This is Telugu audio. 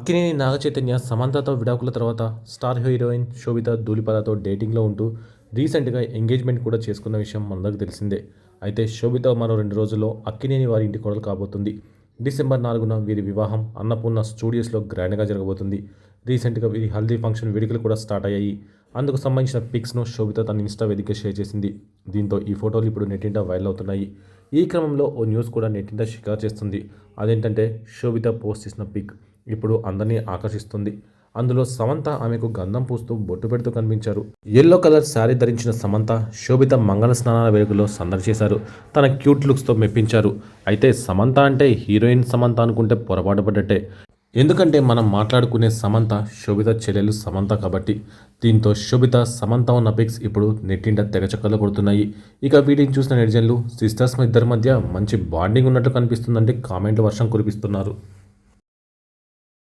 అక్కినేని నాగచైతన్య సమంతతో విడాకుల తర్వాత స్టార్ హీరోయిన్ శోభిత ధూళిపాలతో డేటింగ్లో ఉంటూ రీసెంట్గా ఎంగేజ్మెంట్ కూడా చేసుకున్న విషయం మనందరికీ తెలిసిందే. అయితే శోభిత మరో 2 రోజుల్లో అక్కినేని వారి ఇంటి కోడలు కాబోతుంది. డిసెంబర్ 4న వీరి వివాహం అన్నపూర్ణ స్టూడియోస్లో గ్రాండ్గా జరగబోతుంది. రీసెంట్గా వీరి హల్దీ ఫంక్షన్ వేడుకలు కూడా స్టార్ట్ అయ్యాయి. అందుకు సంబంధించిన పిక్స్ను శోభిత తన ఇన్స్టా వేదిక షేర్ చేసింది. దీంతో ఈ ఫోటోలు ఇప్పుడు నెట్టింట వైరల్ అవుతున్నాయి. ఈ క్రమంలో ఓ న్యూస్ కూడా నెట్టింట షికారు చేస్తుంది. అదేంటంటే శోభిత పోస్ట్ చేసిన పిక్ ఇప్పుడు అందరినీ ఆకర్షిస్తుంది. అందులో సమంత ఆమెకు గంధం పూస్తూ బొట్టు పెడుతూ కనిపించారు. ఎల్లో కలర్ శారీ ధరించిన సమంత శోభిత మంగళ స్నానాల వేడుకలో సందడి చేశారు. తన క్యూట్ లుక్స్తో మెప్పించారు. అయితే సమంత అంటే హీరోయిన్ సమంత అనుకుంటే పొరపాటు పడ్డట్టే. ఎందుకంటే మనం మాట్లాడుకునే సమంత శోభిత చెల్లెలు సమంత కాబట్టి. దీంతో శోభిత సమంత ఉన్న పిక్స్ ఇప్పుడు నెట్టింట తెగచక్కలు కొడుతున్నాయి. ఇక వీటిని చూసిన నెటిజన్లు సిస్టర్స్ ఇద్దరి మధ్య మంచి బాండింగ్ ఉన్నట్టు కనిపిస్తుందంటే కామెంట్ల వర్షం కురిపిస్తున్నారు.